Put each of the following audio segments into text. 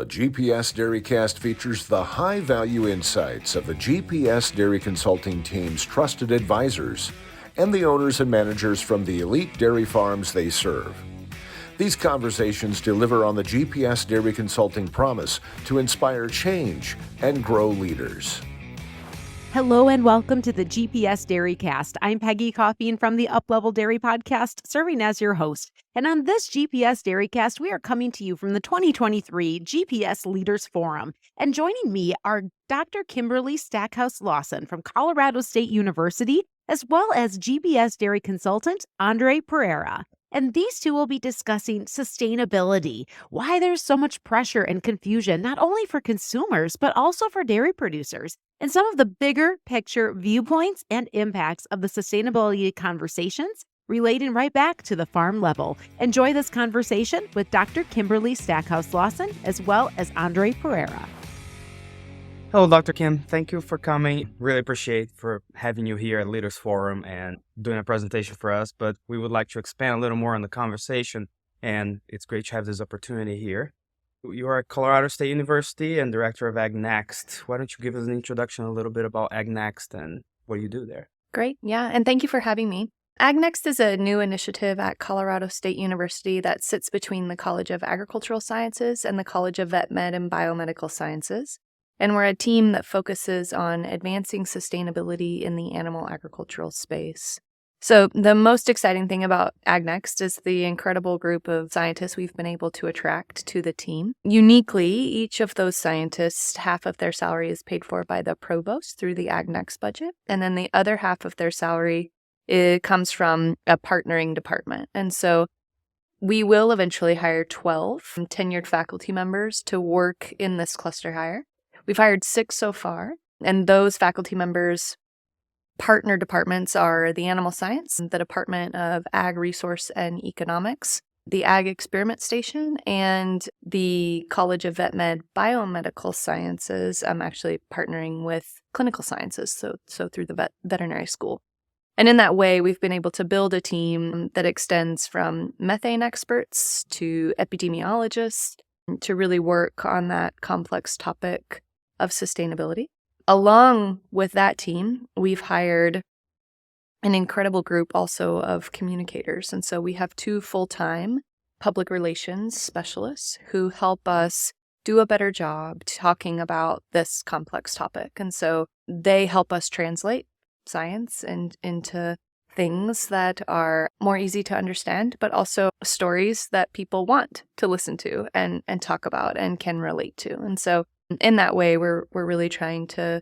The GPS DairyCAST features the high-value insights of the GPS Dairy Consulting team's trusted advisors and the owners and managers from the elite dairy farms they serve. These conversations deliver on the GPS Dairy Consulting promise to inspire change and grow leaders. Hello and welcome to the GPS DairyCAST. I'm Peggy Coffeen from the Uplevel Dairy Podcast, serving as your host. And on this GPS DairyCAST, we are coming to you from the 2023 GPS Leaders Forum. And joining me are Dr. Kimberly Stackhouse-Lawson from Colorado State University, as well as GPS Dairy Consultant Andre Pereira. And these two will be discussing sustainability, why there's so much pressure and confusion, not only for consumers, but also for dairy producers, and some of the bigger picture viewpoints and impacts of the sustainability conversations relating right back to the farm level. Enjoy this conversation with Dr. Kimberly Stackhouse-Lawson, as well as Andre Pereira. Hello, Dr. Kim. Thank you for coming. Really appreciate for having you here at Leaders Forum and doing a presentation for us. But we would like to expand a little more on the conversation, and it's great to have this opportunity here. You are at Colorado State University and Director of Ag Next. Why don't you give us an introduction a little bit about Ag Next and what you do there? Great. Yeah. And thank you for having me. Ag Next is a new initiative at Colorado State University that sits between the College of Agricultural Sciences and the College of VetMed and Biomedical Sciences. And we're a team that focuses on advancing sustainability in the animal agricultural space. So the most exciting thing about Ag Next is the incredible group of scientists we've been able to attract to the team. Uniquely, each of those scientists, half of their salary is paid for by the provost through the Ag Next budget. And then the other half of their salary comes from a partnering department. And so we will eventually hire 12 tenured faculty members to work in this cluster hire. We've hired 6 so far, and those faculty members' partner departments are the Animal Science, the Department of Ag Resource and Economics, the Ag Experiment Station, and the College of VetMed Biomedical Sciences. I'm actually partnering with Clinical Sciences, so through the veterinary school. And in that way, we've been able to build a team that extends from methane experts to epidemiologists to really work on that complex topic of sustainability. Along with that team, we've hired an incredible group also of communicators. And so we have 2 full-time public relations specialists who help us do a better job talking about this complex topic. And so they help us translate science into things that are more easy to understand, but also stories that people want to listen to and talk about and can relate to. And so in that way, we're really trying to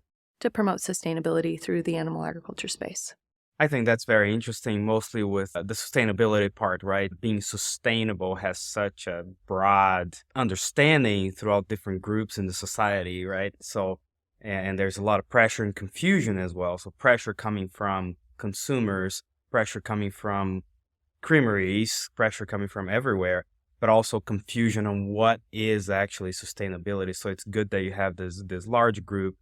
promote sustainability through the animal agriculture space. I think that's very interesting, mostly with the sustainability part, right? Being sustainable has such a broad understanding throughout different groups in the society, right? So, and there's a lot of pressure and confusion as well. So pressure coming from consumers, pressure coming from creameries, pressure coming from everywhere, but also confusion on what is actually sustainability. So it's good that you have this large group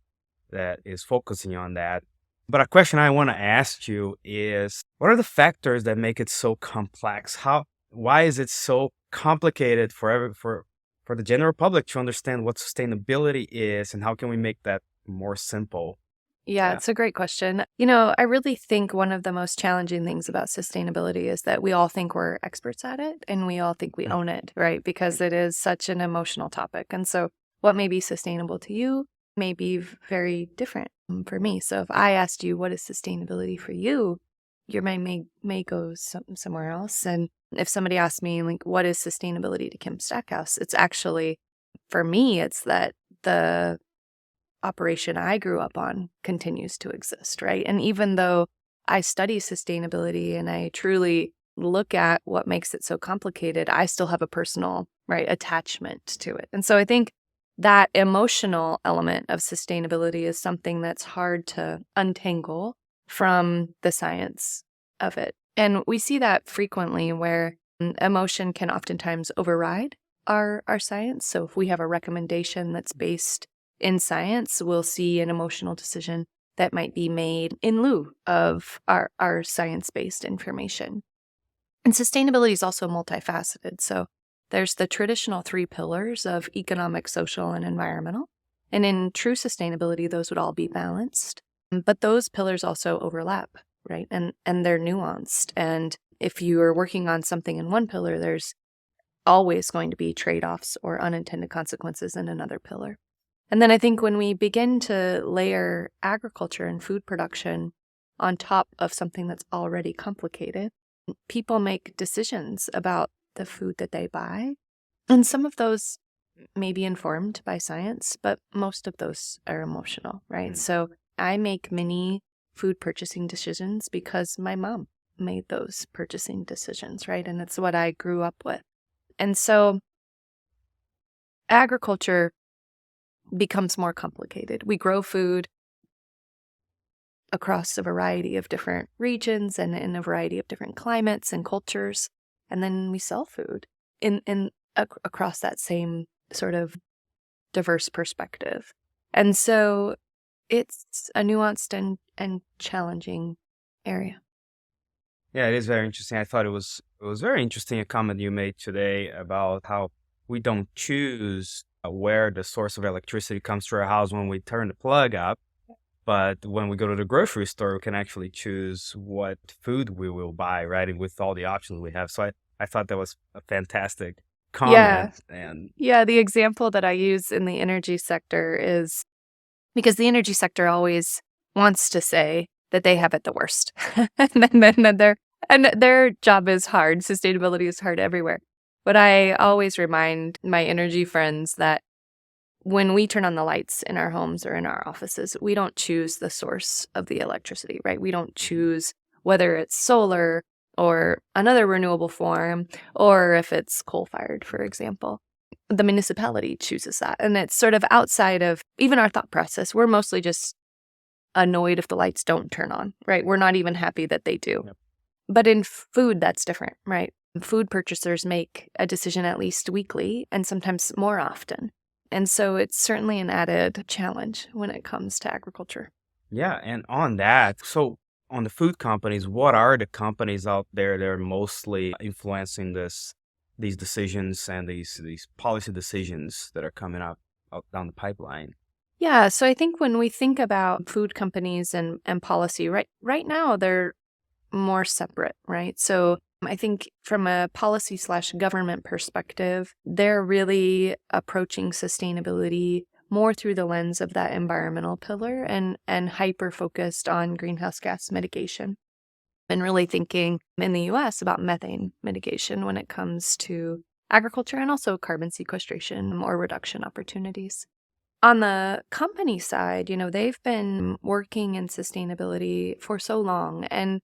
that is focusing on that. But a question I want to ask you is, what are the factors that make it so complex? Why is it so complicated for the general public to understand what sustainability is, and how can we make that more simple? Yeah, it's a great question. I really think one of the most challenging things about sustainability is that we all think we're experts at it and we all think we own it, right? Because it is such an emotional topic. And so what may be sustainable to you may be very different for me. So if I asked you, what is sustainability for you, your mind may go somewhere else. And if somebody asked me, like, what is sustainability to Kim Stackhouse? It's actually, for me, it's that the operation I grew up on continues to exist, right? And even though I study sustainability and I truly look at what makes it so complicated, I still have a personal, right, attachment to it. And so I think that emotional element of sustainability is something that's hard to untangle from the science of it. And we see that frequently where emotion can oftentimes override our science. So if we have a recommendation that's based in science, we'll see an emotional decision that might be made in lieu of our science-based information. And sustainability is also multifaceted. So There's the traditional three pillars of economic, social, and environmental. And in true sustainability, those would all be balanced. But those pillars also overlap, right? And they're nuanced. And if you are working on something in one pillar, there's always going to be trade-offs or unintended consequences in another pillar. And then I think when we begin to layer agriculture and food production on top of something that's already complicated, people make decisions about the food that they buy. And some of those may be informed by science, but most of those are emotional, right? So I make many food purchasing decisions because my mom made those purchasing decisions, right? And it's what I grew up with. And so agriculture becomes more complicated. We grow food across a variety of different regions and in a variety of different climates and cultures. And then we sell food across that same sort of diverse perspective. And so it's a nuanced and challenging area. Yeah, it is very interesting. I thought it was very interesting, a comment you made today about how we don't choose where the source of electricity comes to our house when we turn the plug up. But when we go to the grocery store, we can actually choose what food we will buy, right? And with all the options we have. So I thought that was a fantastic comment. Yeah, the example that I use in the energy sector is because the energy sector always wants to say that they have it the worst. and their job is hard. Sustainability is hard everywhere. But I always remind my energy friends that when we turn on the lights in our homes or in our offices, we don't choose the source of the electricity, right? We don't choose whether it's solar or another renewable form, or if it's coal-fired, for example. The municipality chooses that. And it's sort of outside of even our thought process. We're mostly just annoyed if the lights don't turn on, right? We're not even happy that they do. Yep. But in food, that's different, right? Food purchasers make a decision at least weekly and sometimes more often. And so it's certainly an added challenge when it comes to agriculture. Yeah, and on that, so on the food companies, what are the companies out there that are mostly influencing these decisions and these policy decisions that are coming up down the pipeline? Yeah, so I think when we think about food companies and policy, right now they're more separate, right? So I think from a policy/government perspective, they're really approaching sustainability more through the lens of that environmental pillar and hyper-focused on greenhouse gas mitigation. And really thinking in the U.S. about methane mitigation when it comes to agriculture and also carbon sequestration or reduction opportunities. On the company side, they've been working in sustainability for so long and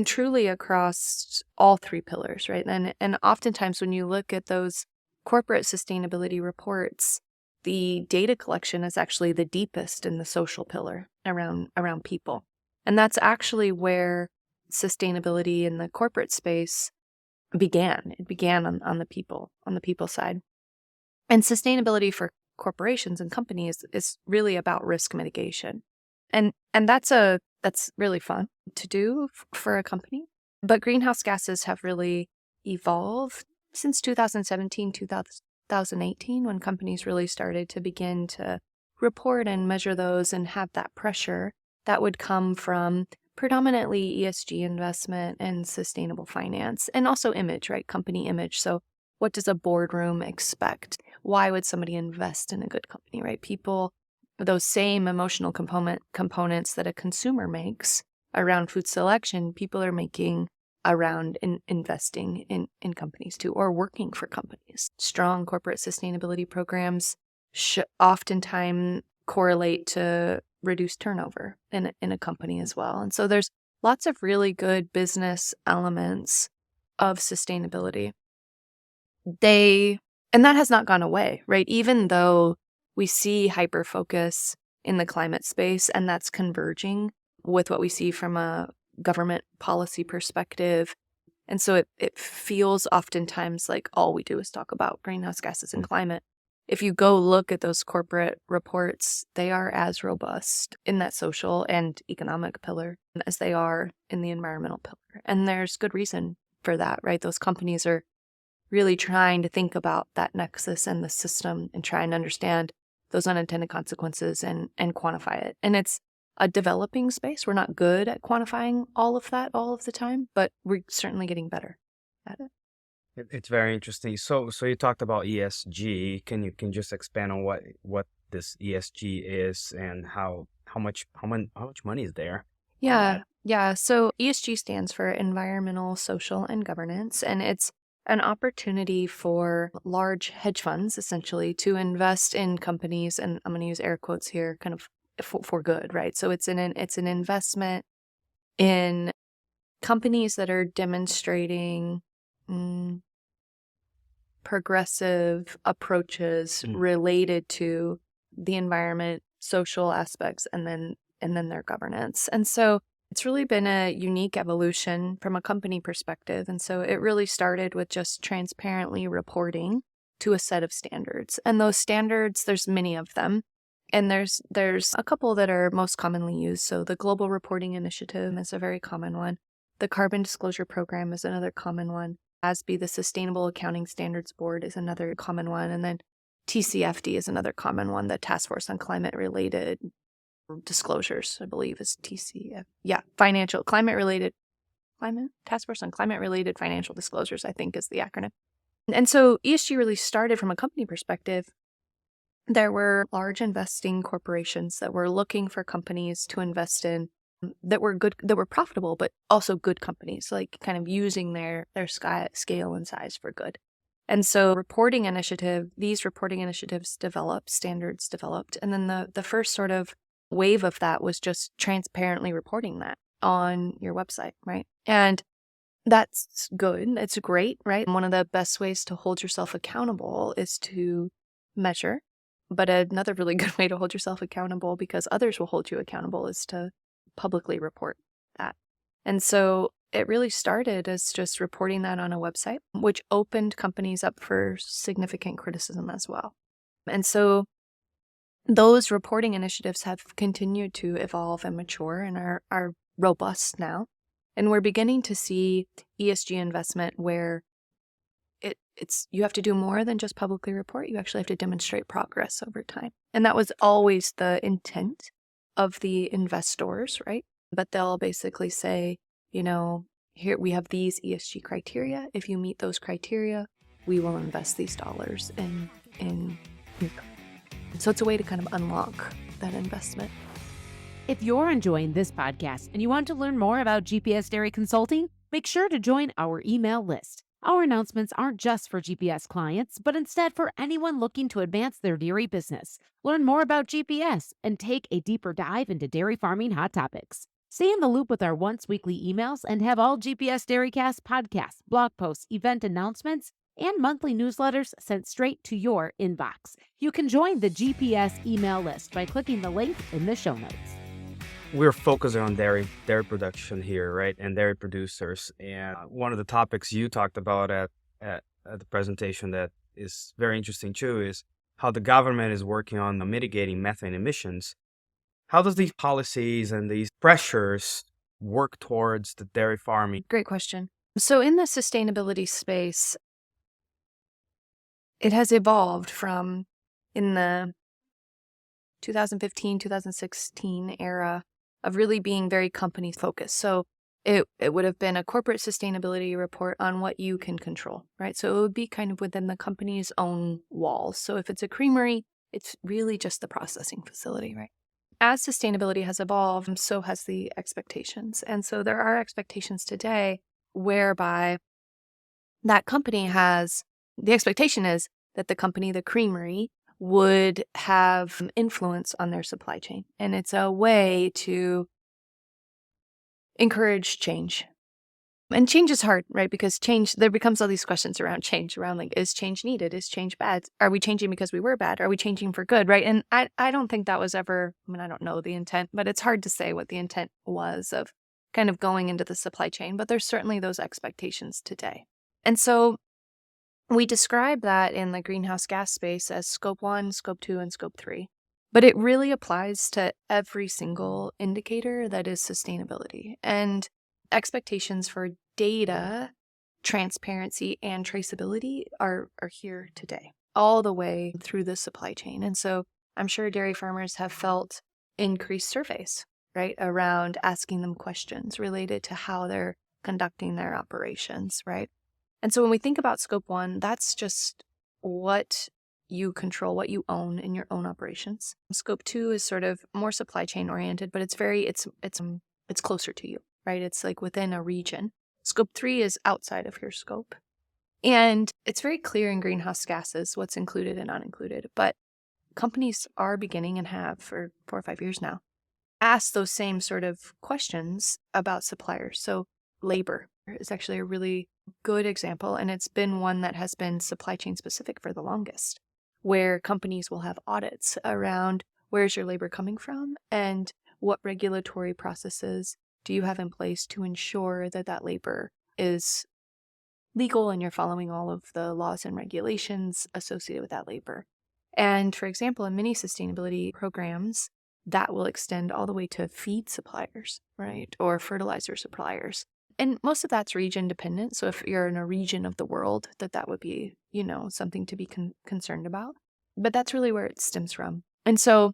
truly across all three pillars, right? And oftentimes when you look at those corporate sustainability reports, the data collection is actually the deepest in the social pillar around people. And that's actually where sustainability in the corporate space began. It began on the people side. And sustainability for corporations and companies is really about risk mitigation. And that's really fun to do for a company. But greenhouse gases have really evolved since 2017, 2018, when companies really started to begin to report and measure those and have that pressure that would come from predominantly ESG investment and sustainable finance and also image, right? Company image. So what does a boardroom expect? Why would somebody invest in a good company, right? People, those same emotional components that a consumer makes around food selection, people are making around investing in companies too, or working for companies. Strong corporate sustainability programs oftentimes correlate to reduced turnover in a company as well. And so there's lots of really good business elements of sustainability. And that has not gone away, right? Even though we see hyper-focus in the climate space, and that's converging with what we see from a government policy perspective. And so it feels oftentimes like all we do is talk about greenhouse gases and climate. If you go look at those corporate reports, they are as robust in that social and economic pillar as they are in the environmental pillar. And there's good reason for that, right? Those companies are really trying to think about that nexus and the system and trying to understand those unintended consequences and quantify it. And it's a developing space. We're not good at quantifying all of that all of the time, but we're certainly getting better at it. It's very interesting. So you talked about ESG. Can you just expand on what this ESG is and how much money is there? Yeah. So ESG stands for environmental, social, and governance, and it's an opportunity for large hedge funds essentially to invest in companies, and I'm going to use air quotes here, kind of for good, right? So it's an investment in companies that are demonstrating progressive approaches related to the environment, social aspects, and then their governance. And so it's really been a unique evolution from a company perspective. And so it really started with just transparently reporting to a set of standards. And those standards, there's many of them. And there's a couple that are most commonly used. So the Global Reporting Initiative is a very common one. The Carbon Disclosure Program is another common one. SASB, the Sustainable Accounting Standards Board, is another common one. And then TCFD is another common one, the Task Force on Climate-Related Disclosures, I believe is TCF. Yeah, Task Force on Climate-Related Financial Disclosures, I think is the acronym. And so ESG really started from a company perspective. There were large investing corporations that were looking for companies to invest in that were good, that were profitable, but also good companies, like kind of using their scale and size for good. And so these reporting initiatives developed, standards developed, and then the first sort of wave of that was just transparently reporting that on your website, right? And that's good. It's great, right? One of the best ways to hold yourself accountable is to measure. But another really good way to hold yourself accountable, because others will hold you accountable, is to publicly report that. And so it really started as just reporting that on a website, which opened companies up for significant criticism as well. And so those reporting initiatives have continued to evolve and mature and are robust now. And we're beginning to see ESG investment where you have to do more than just publicly report. You actually have to demonstrate progress over time. And that was always the intent of the investors, right? But they'll basically say, here we have these ESG criteria. If you meet those criteria, we will invest these dollars in. So it's a way to kind of unlock that investment. If you're enjoying this podcast and you want to learn more about GPS Dairy Consulting, make sure to join our email list. Our announcements aren't just for GPS clients, but instead for anyone looking to advance their dairy business. Learn more about GPS and take a deeper dive into dairy farming hot topics. Stay in the loop with our once-weekly emails and have all GPS DairyCAST podcasts, blog posts, event announcements, and monthly newsletters sent straight to your inbox. You can join the GPS email list by clicking the link in the show notes. We're focusing on dairy production here, right, and dairy producers. And one of the topics you talked about at the presentation that is very interesting too is how the government is working on mitigating methane emissions. How does these policies and these pressures work towards the dairy farming? Great question. So in the sustainability space, it has evolved from in the 2015, 2016 era of really being very company focused. So it would have been a corporate sustainability report on what you can control, right? So it would be kind of within the company's own walls. So if it's a creamery, it's really just the processing facility, right? As sustainability has evolved, so has the expectations. And so there are expectations today whereby that company the expectation is that the company, the creamery, would have influence on their supply chain. And it's a way to encourage change. And change is hard, right? Because there becomes all these questions around change, around like, is change needed? Is change bad? Are we changing because we were bad? Are we changing for good, right? And I don't think that was ever, I don't know the intent, but it's hard to say what the intent was of kind of going into the supply chain. But there's certainly those expectations today. And so we describe that in the greenhouse gas space as Scope 1, Scope 2, and Scope 3. But it really applies to every single indicator that is sustainability. And expectations for data transparency and traceability are here today, all the way through the supply chain. And so I'm sure dairy farmers have felt increased surveys, right, around asking them questions related to how they're conducting their operations, right? And so when we think about scope 1, that's just what you control, what you own in your own operations. Scope 2 is sort of more supply chain oriented, but it's closer to you, right? It's like within a region. Scope 3 is outside of your scope. And it's very clear in greenhouse gases what's included and not included. But companies are beginning, and have for 4 or 5 years now, asked those same sort of questions about suppliers. So labor is actually a really good example, and it's been one that has been supply chain specific for the longest, where companies will have audits around where's your labor coming from and what regulatory processes do you have in place to ensure that that labor is legal and you're following all of the laws and regulations associated with that labor. And for example, in many sustainability programs, that will extend all the way to feed suppliers, right? Or fertilizer suppliers. And most of that's region dependent. So if you're in a region of the world, that would be, something to be concerned about. But that's really where it stems from. And so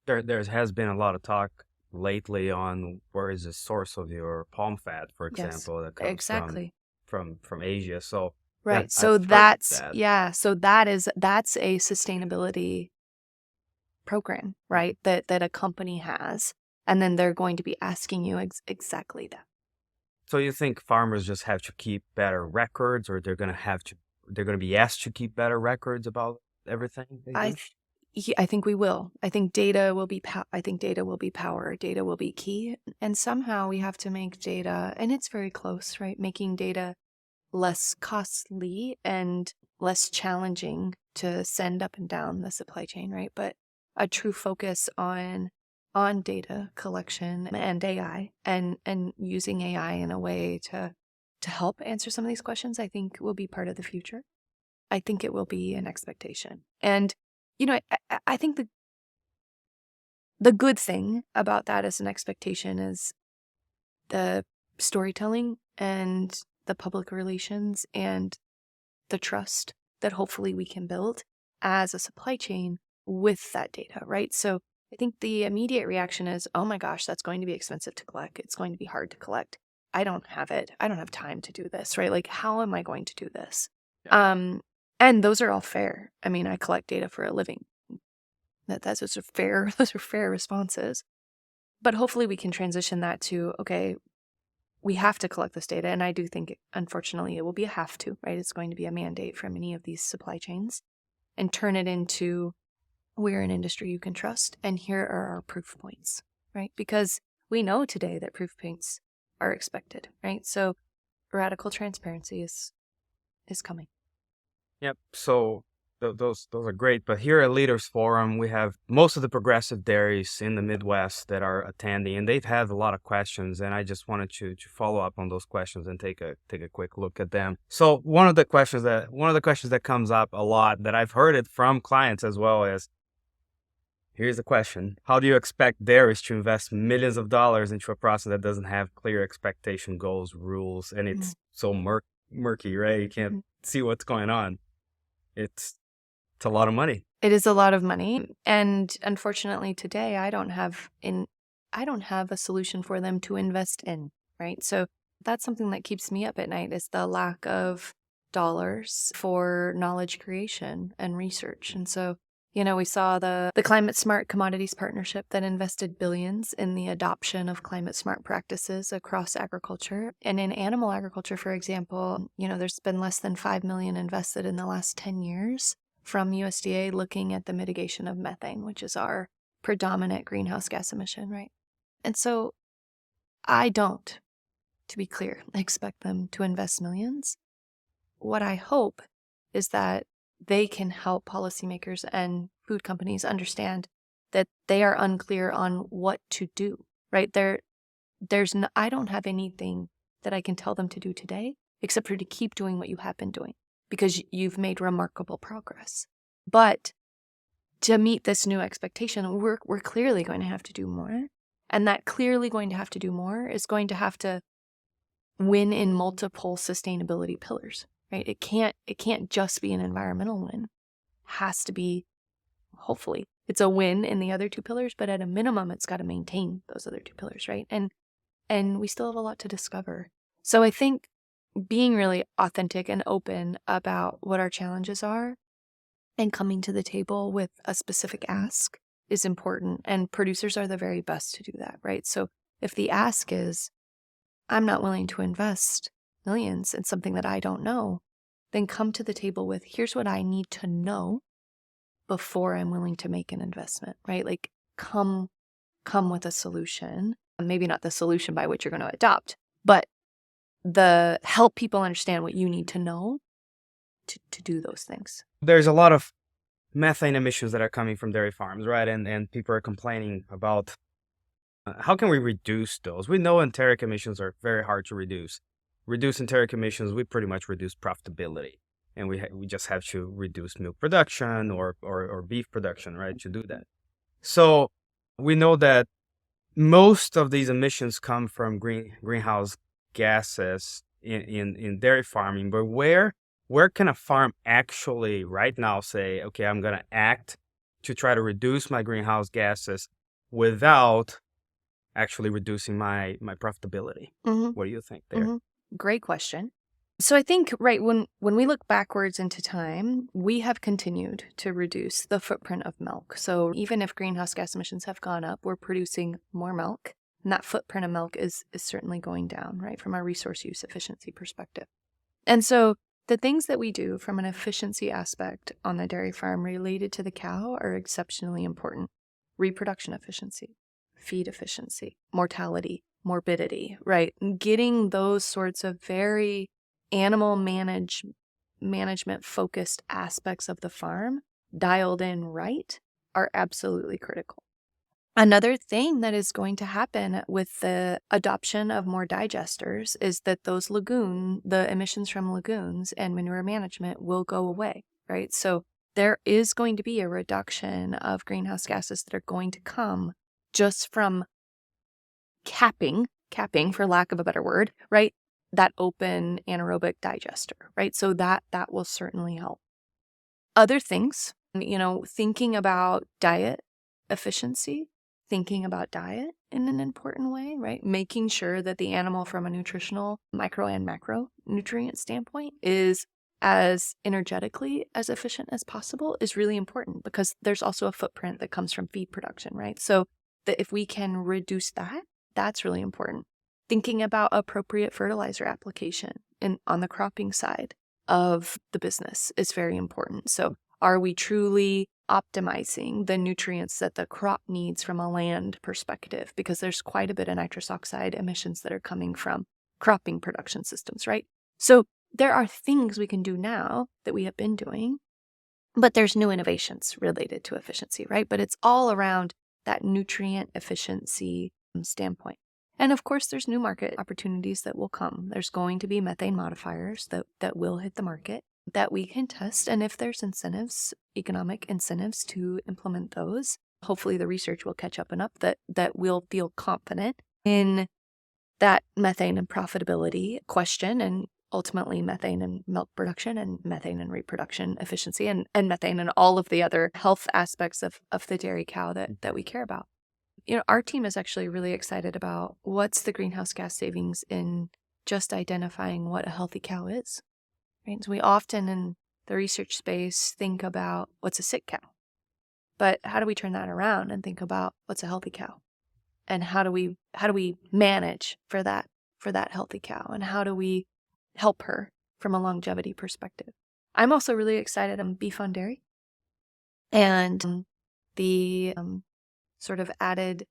There has been a lot of talk lately on where is the source of your palm fat, for example, that comes exactly. from Right. Asia. So So I've heard that's, that. so that's a sustainability program, right? That a company has. And then they're going to be asking you exactly that. So you think farmers just have to keep better records, or they're going to be asked to keep better records about everything they do? I think we will. I think data will be power. Data will be key. And somehow we have to make data, and it's very close, right? Making data less costly and less challenging to send up and down the supply chain, right? But a true focus on data collection and AI and using AI in a way to help answer some of these questions, I think will be part of the future. I think it will be an expectation. And, I think the good thing about that as an expectation is the storytelling and the public relations and the trust that hopefully we can build as a supply chain with that data, right? So I think the immediate reaction is, oh my gosh, that's going to be expensive to collect. It's going to be hard to collect. I don't have it. I don't have time to do this, right? Like, how am I going to do this? Yeah. And those are all fair. I mean, I collect data for a living. Those are fair responses. But hopefully we can transition that to, okay, we have to collect this data. And I do think, unfortunately, it will be a have to, right? It's going to be a mandate for many of these supply chains, and turn it into, we're an industry you can trust, and here are our proof points, right? Because we know today that proof points are expected, right? So radical transparency is coming. Yep. So those are great. But here at Leaders Forum, we have most of the progressive dairies in the Midwest that are attending, and they've had a lot of questions. And I just wanted to follow up on those questions and take a quick look at them. So one of the questions that comes up a lot, that I've heard it from clients as well, is, here's the question: how do you expect dairies to invest millions of dollars into a process that doesn't have clear expectation, goals, rules, and it's so murky, right? You can't see what's going on. It's a lot of money. It is a lot of money, and unfortunately today I don't have a solution for them to invest in, right? So that's something that keeps me up at night, is the lack of dollars for knowledge creation and research. And so, we saw the Climate Smart Commodities Partnership that invested billions in the adoption of climate smart practices across agriculture. And in animal agriculture, for example, there's been less than $5 million invested in the last 10 years from USDA looking at the mitigation of methane, which is our predominant greenhouse gas emission, right? And so I don't, to be clear, expect them to invest millions. What I hope is that they can help policymakers and food companies understand that they are unclear on what to do, right? I don't have anything that I can tell them to do today except for to keep doing what you have been doing, because you've made remarkable progress. But to meet this new expectation, we're clearly going to have to do more. And that clearly going to have to do more is going to have to win in multiple sustainability pillars, right? It can't just be an environmental win. It has to be, hopefully, it's a win in the other two pillars, but at a minimum, it's got to maintain those other two pillars, right? And we still have a lot to discover. So I think being really authentic and open about what our challenges are and coming to the table with a specific ask is important. And producers are the very best to do that, right? So if the ask is, I'm not willing to invest millions in something that I don't know, then come to the table with, here's what I need to know before I'm willing to make an investment, right? Like come with a solution, maybe not the solution by which you're going to adopt, but the help people understand what you need to know to do those things. There's a lot of methane emissions that are coming from dairy farms, right? And people are complaining about how can we reduce those? We know enteric emissions are very hard to reduce. Reduce enteric emissions, we pretty much reduce profitability. And we just have to reduce milk production or beef production, right, to do that. So we know that most of these emissions come from greenhouse gases in dairy farming, but where can a farm actually right now say, okay, I'm going to act to try to reduce my greenhouse gases without actually reducing my profitability? Mm-hmm. What do you think there? Mm-hmm. Great question. So I think, right, when we look backwards into time, we have continued to reduce the footprint of milk. So even if greenhouse gas emissions have gone up, we're producing more milk. And that footprint of milk is certainly going down, right, from a resource use efficiency perspective. And so the things that we do from an efficiency aspect on the dairy farm related to the cow are exceptionally important. Reproduction efficiency, feed efficiency, mortality, morbidity, right? Getting those sorts of very animal management focused aspects of the farm dialed in right are absolutely critical. Another thing that is going to happen with the adoption of more digesters is that the emissions from lagoons and manure management will go away, right? So there is going to be a reduction of greenhouse gases that are going to come just from capping for lack of a better word, right? That open anaerobic digester, right? So that will certainly help. Other things, thinking about diet efficiency, thinking about diet in an important way, right? Making sure that the animal from a nutritional micro and macro nutrient standpoint is as energetically as efficient as possible is really important because there's also a footprint that comes from feed production, right? So that if we can reduce that, that's really important. Thinking about appropriate fertilizer application on the cropping side of the business is very important. So are we truly optimizing the nutrients that the crop needs from a land perspective? Because there's quite a bit of nitrous oxide emissions that are coming from cropping production systems, right? So there are things we can do now that we have been doing, but there's new innovations related to efficiency, right? But it's all around that nutrient efficiency standpoint. And of course, there's new market opportunities that will come. There's going to be methane modifiers that will hit the market that we can test. And if there's economic incentives to implement those, hopefully the research will catch up enough that we'll feel confident in that methane and profitability question, and ultimately methane and milk production and methane and reproduction efficiency and methane and all of the other health aspects of the dairy cow that we care about. Our team is actually really excited about what's the greenhouse gas savings in just identifying what a healthy cow is. Right? So we often in the research space think about what's a sick cow, but how do we turn that around and think about what's a healthy cow, and how do we manage for that healthy cow, and how do we help her from a longevity perspective? I'm also really excited on beef on dairy and the sort of added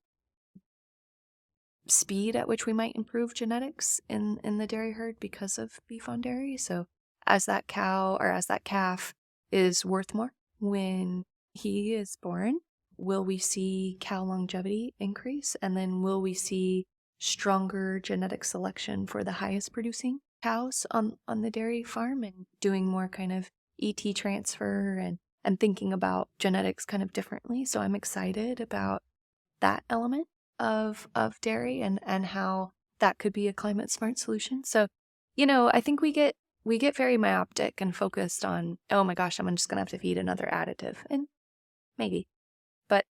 speed at which we might improve genetics in the dairy herd because of beef on dairy. So as that cow or as that calf is worth more when he is born, will we see cow longevity increase? And then will we see stronger genetic selection for the highest producing cows on the dairy farm and doing more kind of ET transfer and thinking about genetics kind of differently? So I'm excited about that element of dairy and how that could be a climate smart solution. So, I think we get very myopic and focused on, oh my gosh, I'm just going to have to feed another additive. And maybe. But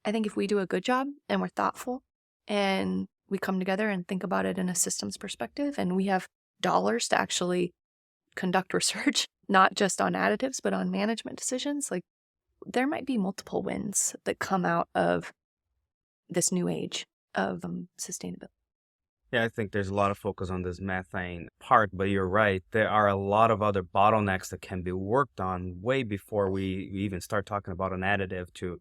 I think if we do a good job and we're thoughtful and we come together and think about it in a systems perspective, and we have dollars to actually conduct research, not just on additives, but on management decisions, like there might be multiple wins that come out of this new age of sustainability. Yeah, I think there's a lot of focus on this methane part, but you're right. There are a lot of other bottlenecks that can be worked on way before we even start talking about an additive to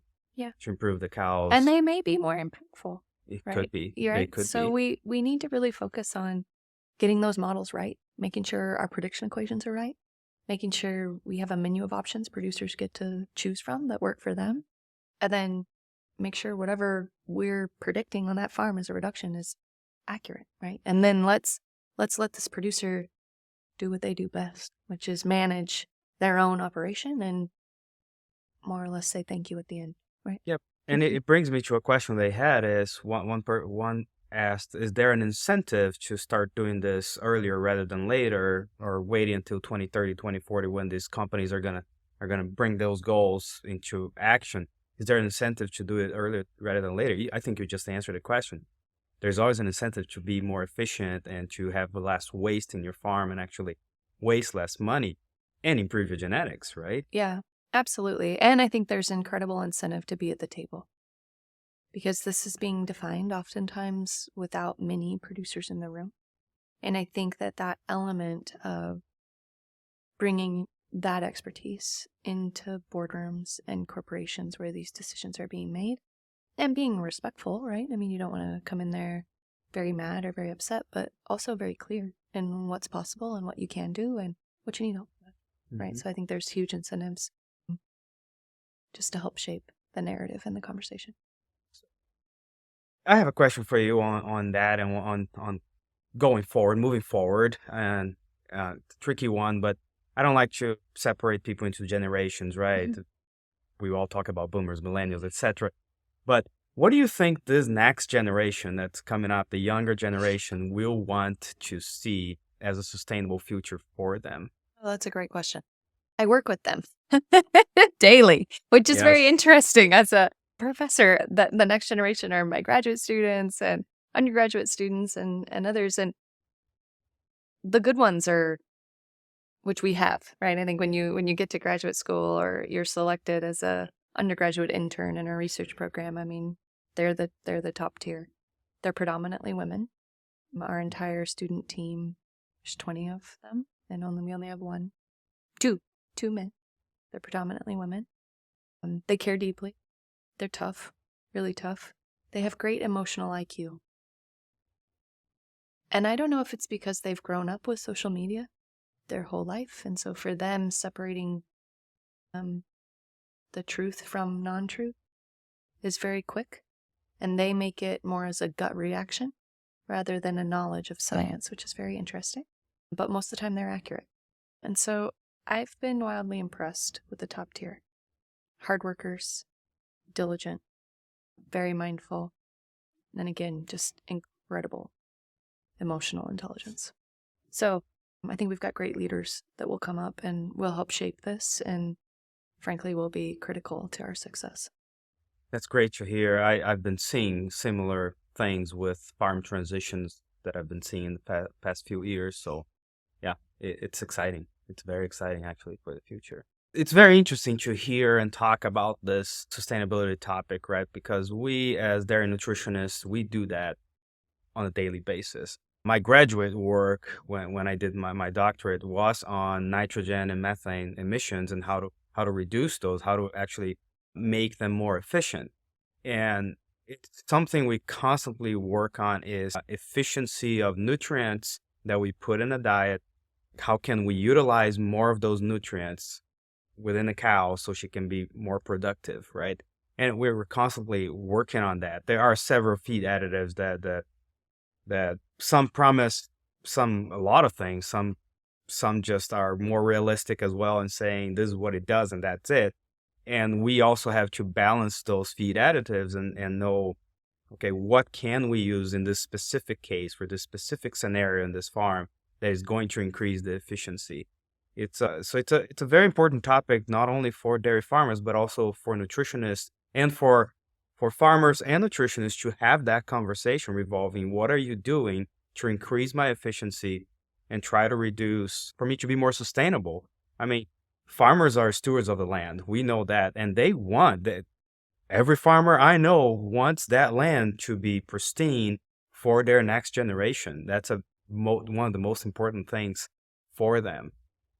improve the cows. And they may be more impactful. It right? could be. You're They right. could So be. we need to really focus on getting those models right, making sure our prediction equations are right, making sure we have a menu of options producers get to choose from that work for them, and then make sure whatever we're predicting on that farm as a reduction is accurate, right? And then let's let this producer do what they do best, which is manage their own operation and more or less say thank you at the end, right? Yep. And it brings me to a question they had is one asked, is there an incentive to start doing this earlier rather than later, or waiting until 2030, 2040 when these companies are gonna bring those goals into action? Is there an incentive to do it earlier rather than later? I think you just answered the question. There's always an incentive to be more efficient and to have less waste in your farm and actually waste less money and improve your genetics, right? Yeah, absolutely. And I think there's incredible incentive to be at the table because this is being defined oftentimes without many producers in the room. And I think that element of bringing that expertise into boardrooms and corporations where these decisions are being made and being respectful, right? I mean, you don't want to come in there very mad or very upset, but also very clear in what's possible and what you can do and what you need help with, right? So I think there's huge incentives just to help shape the narrative and the conversation. I have a question for you on that and on going forward, moving forward, and tricky one, but I don't like to separate people into generations, right? Mm-hmm. We all talk about boomers, millennials, etc. But what do you think this next generation that's coming up, the younger generation, will want to see as a sustainable future for them? Oh, that's a great question. I work with them daily, which is very interesting as a professor. That the next generation are my graduate students and undergraduate students and others. And the good ones are, which we have, right? I think when you get to graduate school or you're selected as a undergraduate intern in a research program, I mean, they're the top tier. They're predominantly women. Our entire student team, there's 20 of them, and we only have two men. They're predominantly women. They care deeply. They're tough, really tough. They have great emotional IQ. And I don't know if it's because they've grown up with social media their whole life, and so for them, separating the truth from non-truth is very quick, and they make it more as a gut reaction rather than a knowledge of science, which is very interesting. But most of the time they're accurate. And so I've been wildly impressed with the top tier. Hard workers, diligent, very mindful, and then again, just incredible emotional intelligence. So I think we've got great leaders that will come up and will help shape this and frankly will be critical to our success. That's great to hear. I've been seeing similar things with farm transitions that I've been seeing in the past few years. So yeah, it's exciting. It's very exciting actually for the future. It's very interesting to hear and talk about this sustainability topic, right? Because we as dairy nutritionists, we do that on a daily basis. My graduate work, when I did my doctorate, was on nitrogen and methane emissions and how to reduce those, how to actually make them more efficient. And it's something we constantly work on is efficiency of nutrients that we put in a diet. How can we utilize more of those nutrients within a cow so she can be more productive, right? And we're constantly working on that. There are several feed additives that some promise a lot of things. Some just are more realistic as well in saying this is what it does and that's it. And we also have to balance those feed additives and know okay, what can we use in this specific case for this specific scenario in this farm that is going to increase the efficiency? It's a very important topic, not only for dairy farmers, but also for nutritionists and for farmers and nutritionists to have that conversation revolving what are you doing to increase my efficiency and try to reduce, for me to be more sustainable. I mean, farmers are stewards of the land. We know that. And they want that. Every farmer I know wants that land to be pristine for their next generation. That's one of the most important things for them.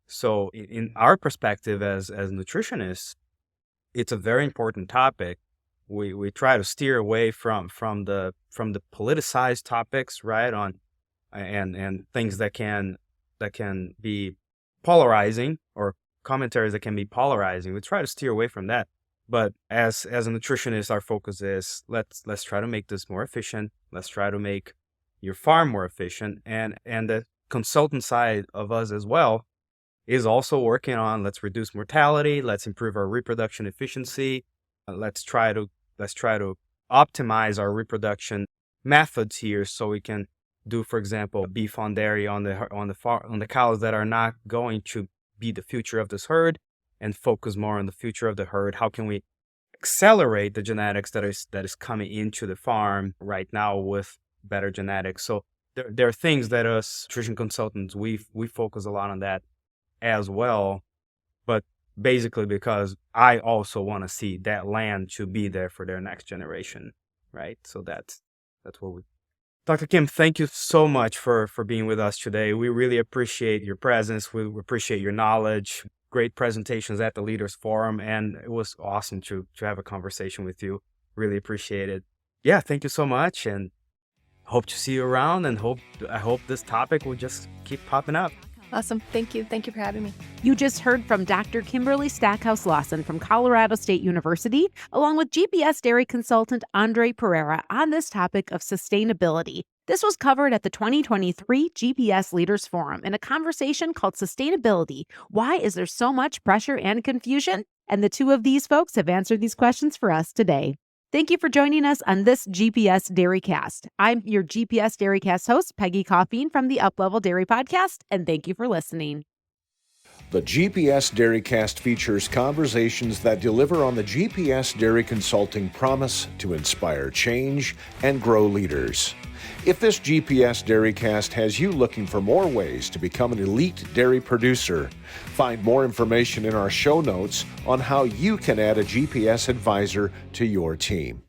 So in our perspective as nutritionists, it's a very important topic. We try to steer away from the politicized topics, right? And things that can be polarizing, or commentaries that can be polarizing. We try to steer away from that. But as a nutritionist, our focus is let's try to make this more efficient. Let's try to make your farm more efficient. And the consultant side of us as well is also working on let's reduce mortality, let's improve our reproduction efficiency, let's try to optimize our reproduction methods here so we can do, for example, beef on dairy on the cows that are not going to be the future of this herd, and focus more on the future of the herd. How can we accelerate the genetics that is coming into the farm right now with better genetics? So there are things that us nutrition consultants we focus a lot on that as well, but basically because I also want to see that land to be there for their next generation, right? So that's what we. Dr. Kim, thank you so much for being with us today. We really appreciate your presence. We appreciate your knowledge. Great presentations at the Leaders Forum, and it was awesome to have a conversation with you. Really appreciate it. Yeah, thank you so much, and hope to see you around, and I hope this topic will just keep popping up. Awesome. Thank you. Thank you for having me. You just heard from Dr. Kimberly Stackhouse-Lawson from Colorado State University, along with GPS Dairy Consultant Andre Pereira on this topic of sustainability. This was covered at the 2023 GPS Leaders Forum in a conversation called Sustainability. Why is there so much pressure and confusion? And the two of these folks have answered these questions for us today. Thank you for joining us on this GPS DairyCast. I'm your GPS DairyCast host, Peggy Coffeen from the Uplevel Dairy Podcast, and thank you for listening. The GPS DairyCast features conversations that deliver on the GPS Dairy Consulting promise to inspire change and grow leaders. If this GPS DairyCast has you looking for more ways to become an elite dairy producer, find more information in our show notes on how you can add a GPS advisor to your team.